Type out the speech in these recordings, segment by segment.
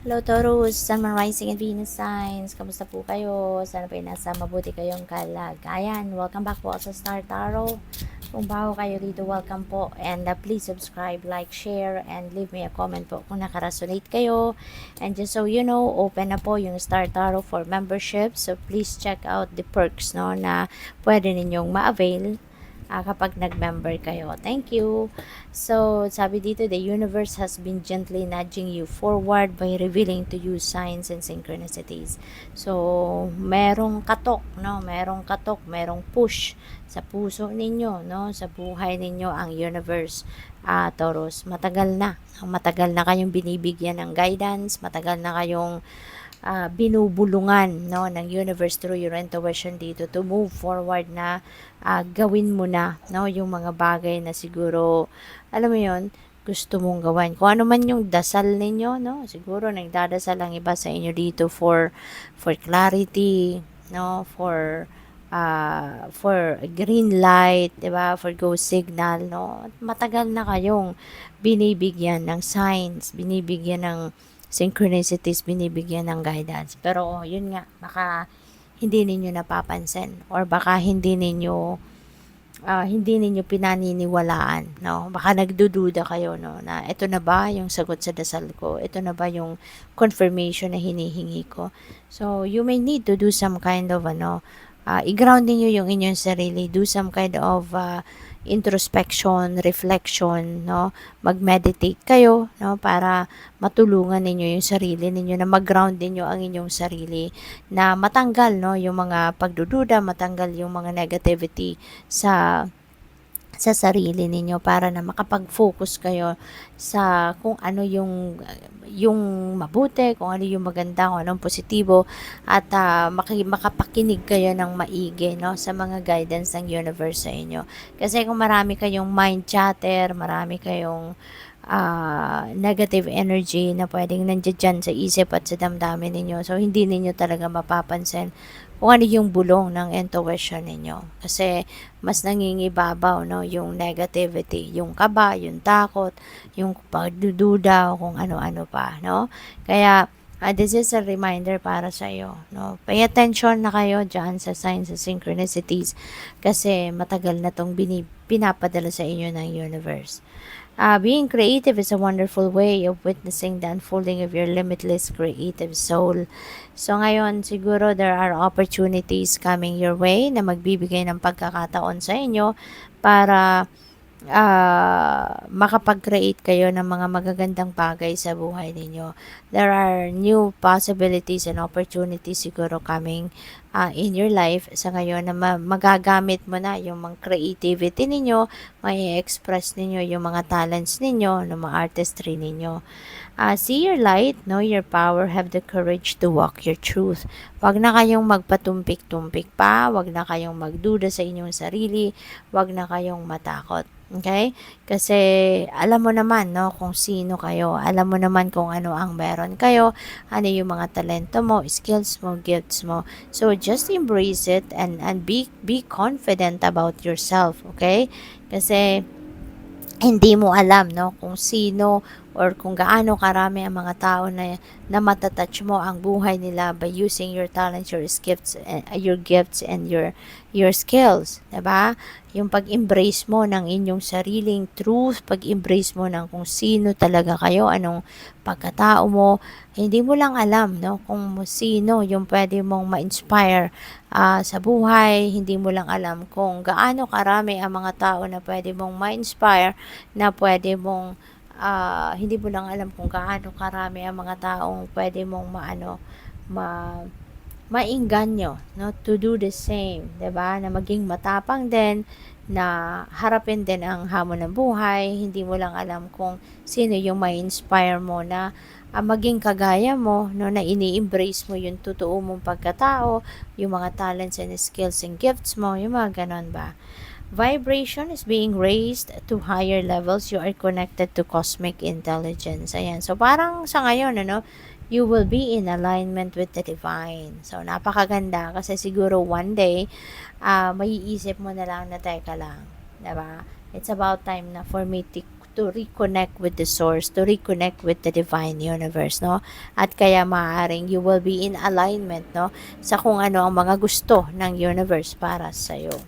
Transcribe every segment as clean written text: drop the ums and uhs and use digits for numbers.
Hello Taurus, Sun, Moon, Rising and Venus signs. Kamusta po kayo? Sana po nasa mabuti kayong kalagayan. Welcome back po sa Star Tarot. Kung bago kayo dito, welcome po. And please subscribe, like, share, and leave me a comment po kung nakaresonate kayo. And just so you know, open na po yung Star Tarot for membership. So please check out the perks no, na pwede ninyong ma-avail kapag nag-member kayo. Thank you. So, sabi dito, the universe has been gently nudging you forward by revealing to you signs and synchronicities. So, merong katok, no? Merong push sa puso ninyo, no? Sa buhay ninyo ang universe, Taurus. Matagal na kayong binibigyan ng guidance, matagal na kayong binubulungan no ng universe through your intuition dito to move forward na gawin mo na no yung mga bagay na siguro alam mo yon gusto mong gawin. Kung ano man yung dasal ninyo, no? Siguro nagdadasal ang iba sa inyo dito for clarity, no? For a green light, 'di ba? For go signal, no? Matagal na kayong binibigyan ng signs, binibigyan ng synchronicities, binibigyan ng guidance. Pero yun nga, baka hindi ninyo napapansin or baka hindi ninyo pinaniniwalaan, no? Baka nagdududa kayo, no, na ito na ba yung sagot sa dasal ko? Ito na ba yung confirmation na hinihingi ko? So, you may need to do some kind of, i-ground niyo yung inyong sarili, do some kind of introspection, reflection, no? Mag-meditate kayo, no, para matulungan ninyo yung sarili ninyo na mag-ground ninyo ang inyong sarili na matanggal, no, yung mga pagdududa, matanggal yung mga negativity sa sarili ninyo para na makapag-focus kayo sa kung ano yung mabuti, kung ano yung maganda, kung anong positibo at makapakinig kayo ng maigi no sa mga guidance ng universe sa inyo. Kasi kung marami kayong mind chatter, marami kayong negative energy na pwedeng nandiyan sa isip at sa damdamin ninyo. So, hindi ninyo talaga mapapansin kung ano yung bulong ng intuition ninyo. Kasi, mas nangingibabaw, no, yung negativity, yung kaba, yung takot, yung pagdududa, o kung ano-ano pa, no? Kaya, this is a reminder para sa iyo, no? Pay attention na kayo dyan sa signs and synchronicities kasi matagal na tong pinapadala sa inyo ng universe. Being creative is a wonderful way of witnessing the unfolding of your limitless creative soul. So ngayon, siguro there are opportunities coming your way na magbibigay ng pagkakataon sa inyo para makapag-create kayo ng mga magagandang bagay sa buhay ninyo. There are new possibilities and opportunities siguro coming in your life sa ngayon na magagamit mo na yung mga creativity ninyo, may express ninyo yung mga talents ninyo, ng mga artistry ninyo. See your light, know your power, have the courage to walk your truth. Wag na kayong magpatumpik-tumpik pa, wag na kayong magduda sa inyong sarili, wag na kayong matakot. Okay? Kasi alam mo naman no kung sino kayo, alam mo naman kung ano ang meron kayo, ano yung mga talento mo, skills mo, gifts mo. So just embrace it and be confident about yourself, okay? Kasi hindi mo alam no kung sino or kung gaano karami ang mga tao na matatouch mo ang buhay nila by using your talents, your gifts and your skills, 'di ba? Yung pag-embrace mo ng inyong sariling truth, pag-embrace mo ng kung sino talaga kayo, anong pagkatao mo, hindi mo lang alam no kung sino yung pwede mong ma-inspire sa buhay, hindi mo lang alam kung gaano karami ang mga tao na pwede mong ma-inspire, na pwede mong hindi mo lang alam kung gaano karami ang mga taong pwede mong maingganyo no to do the same, 'di ba? Na maging matapang din, na harapin din ang hamon ng buhay. Hindi mo lang alam kung sino yung may inspire mo na maging kagaya mo no na ini-embrace mo yung totoo mong pagkatao, yung mga talents and skills and gifts mo, yung mga ganon ba? Vibration is being raised to higher levels. You are connected to cosmic intelligence. Ayan. So, parang sa ngayon, you will be in alignment with the divine. So, napakaganda kasi siguro one day, maiisip mo na lang na teka lang. Diba? It's about time na for me to reconnect with the source, to reconnect with the divine universe, no? At kaya maaaring you will be in alignment, no? Sa kung ano ang mga gusto ng universe para sa'yo.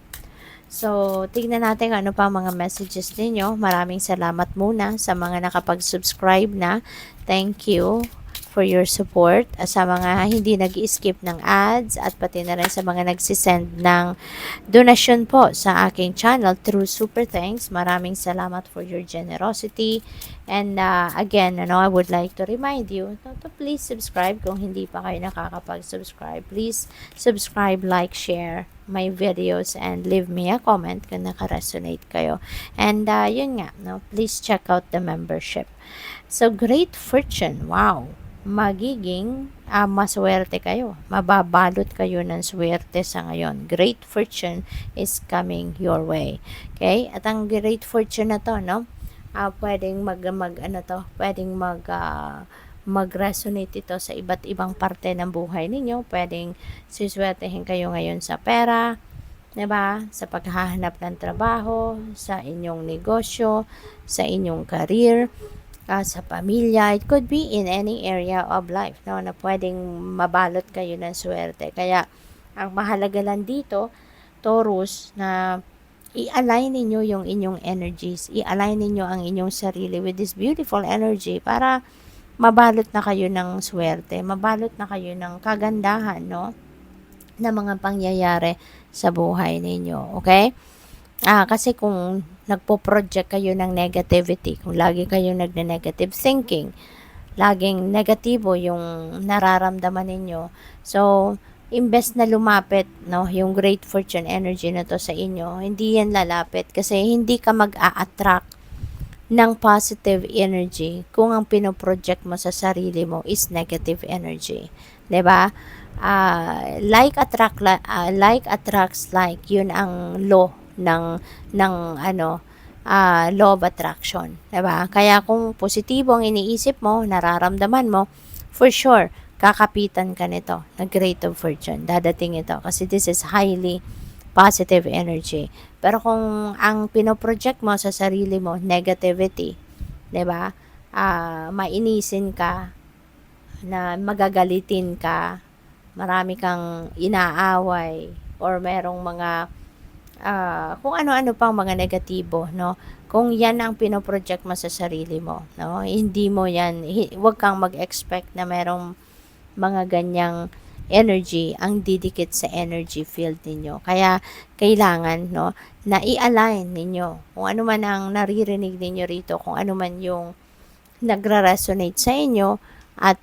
So, tignan natin ano pa mga messages ninyo. Maraming salamat muna sa mga nakapag-subscribe na. Thank you for your support. Sa mga hindi nag-skip ng ads at pati na rin sa mga nagsisend ng donasyon po sa aking channel through Super Thanks. Maraming salamat for your generosity. And again, I would like to remind you to please subscribe kung hindi pa kayo nakakapag-subscribe. Please subscribe, like, share my videos and leave me a comment kung naka-resonate kayo. And yun nga, please check out the membership. So, great fortune. Wow! Magiging maswerte kayo. Mababalot kayo ng swerte sa ngayon. Great fortune is coming your way. Okay? At ang great fortune na to, pwedeng mag-resonate ito sa iba't ibang parte ng buhay ninyo. Pwedeng siswertehin kayo ngayon sa pera, 'di ba? Sa paghahanap ng trabaho, sa inyong negosyo, sa inyong career, sa pamilya. It could be in any area of life, na pwedeng mabalot kayo ng swerte. Kaya, ang mahalaga lang dito, Taurus, na i-align ninyo yung inyong energies. I-align ninyo ang inyong sarili with this beautiful energy para mabalot na kayo ng swerte. Mabalot na kayo ng kagandahan, na mga pangyayari sa buhay ninyo. Okay? Kasi kung nagpo-project kayo ng negativity, kung lagi kayo nagne-negative thinking, laging negatibo yung nararamdaman ninyo, so, imbes na lumapit, yung great fortune energy na to sa inyo, hindi yan lalapit kasi hindi ka mag-a-attract ng positive energy kung ang pinoproject mo sa sarili mo is negative energy. 'Di ba? Like attracts like, yun ang law ng law of attraction, 'di ba? Kaya kung positibo ang iniisip mo, nararamdaman mo, for sure kakapitan ka nito na great of fortune. Dadating ito kasi this is highly positive energy. Pero kung ang pinoproject mo sa sarili mo negativity, 'di ba? Mainisin ka, na magagalitin ka, marami kang inaaway, or merong mga kung ano-ano pang mga negatibo, kung yan ang pinoproject mo sa sarili mo, hindi mo yan, huwag kang mag-expect na merong mga ganyang energy ang didikit sa energy field ninyo. Kaya kailangan, na i-align ninyo kung ano man ang naririnig ninyo rito, kung ano man yung nagre-resonate sa inyo at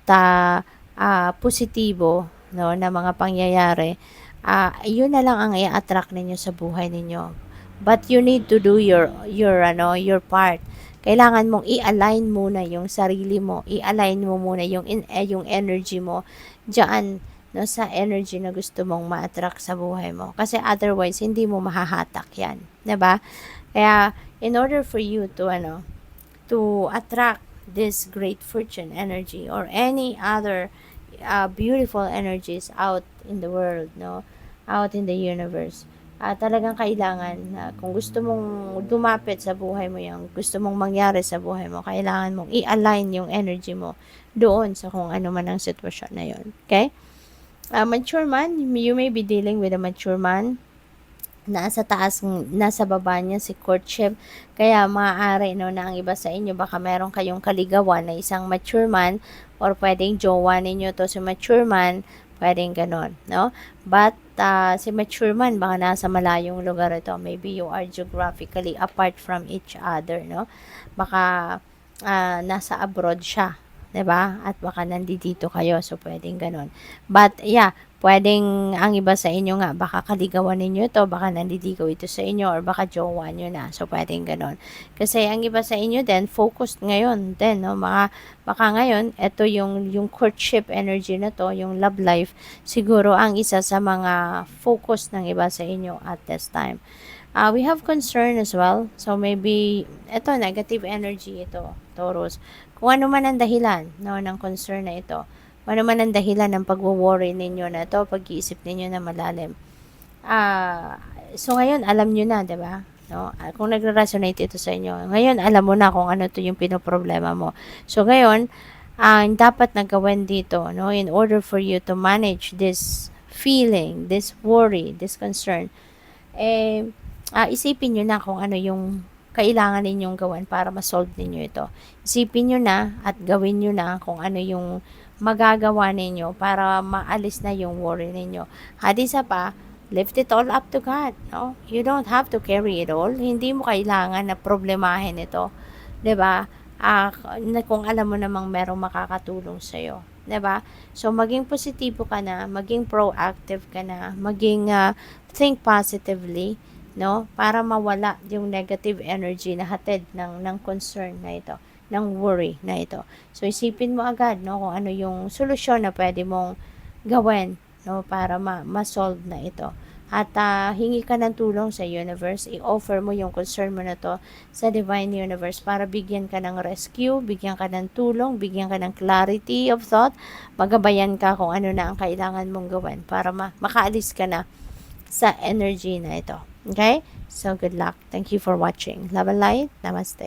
positibo, na mga pangyayari. Yun na lang ang i-attract ninyo sa buhay ninyo. But you need to do your part. Kailangan mong i-align muna yung sarili mo, i-align mo muna yung energy mo diyan, sa energy na gusto mong ma-attract sa buhay mo. Kasi otherwise hindi mo mahahatak 'yan, 'di ba? Kaya in order for you to attract this great fortune energy or any other beautiful energies out in the world, out in the universe, talagang kailangan na kung gusto mong dumapit sa buhay mo, yung gusto mong mangyari sa buhay mo, kailangan mong i-align yung energy mo doon sa kung ano man ang sitwasyon na yun. Okay? Mature man, you may be dealing with a mature man. Nasa baba niya si courtship. Kaya maaari, na ang iba sa inyo, baka meron kayong kaligawan na isang mature man, or pwedeng jowa ninyo to si mature man, pwedeng ganon, But, si mature man, baka nasa malayong lugar ito. Maybe you are geographically apart from each other, Baka, nasa abroad siya, 'di ba? At baka nandito kayo, so pwedeng ganon. But, yeah, pwedeng ang iba sa inyo nga, baka kaligawan ninyo to, baka nandiligaw ito sa inyo, or baka jowa nyo na. So, pwedeng ganon. Kasi ang iba sa inyo din, focused ngayon din, baka ngayon, ito yung courtship energy na to, yung love life, siguro ang isa sa mga focus ng iba sa inyo at this time. We have concern as well. So, maybe, ito, negative energy ito, Taurus. Kung ano man ang dahilan, ng concern na ito, ano man ang dahilan ng pagwo-worry ninyo na ito, pag-iisip ninyo na malalim. So ngayon, alam nyo na, 'di ba? no? Kung nagre-resonate ito sa inyo. Ngayon, alam mo na kung ano 'to yung pinoproblema mo. So, ngayon, ang dapat na gawin dito, no, in order for you to manage this feeling, this worry, this concern, eh, isipin niyo na kung ano yung kailangan ninyong gawin para ma-solve ninyo ito. Isipin niyo na at gawin niyo na kung ano yung magagawa ninyo para maalis na yung worry ninyo. At isa pa, lift it all up to God, no? You don't have to carry it all. Hindi mo kailangan na problemahin ito, 'di ba? Na kung alam mo namang merong makakatulong sa iyo, 'di ba? So maging positibo ka na, maging proactive ka na, maging think positively, no? Para mawala yung negative energy na hatid ng concern na ito, ng worry na ito. So isipin mo agad, no, kung ano yung solusyon na pwede mong gawin, no, para ma-solve na ito. At hingi ka ng tulong sa universe, i-offer mo yung concern mo na to sa divine universe para bigyan ka ng rescue, bigyan ka ng tulong, bigyan ka ng clarity of thought, magabayan ka kung ano na ang kailangan mong gawin para makaalis ka na sa energy na ito. Okay? So, good luck. Thank you for watching. Love and light. Namaste.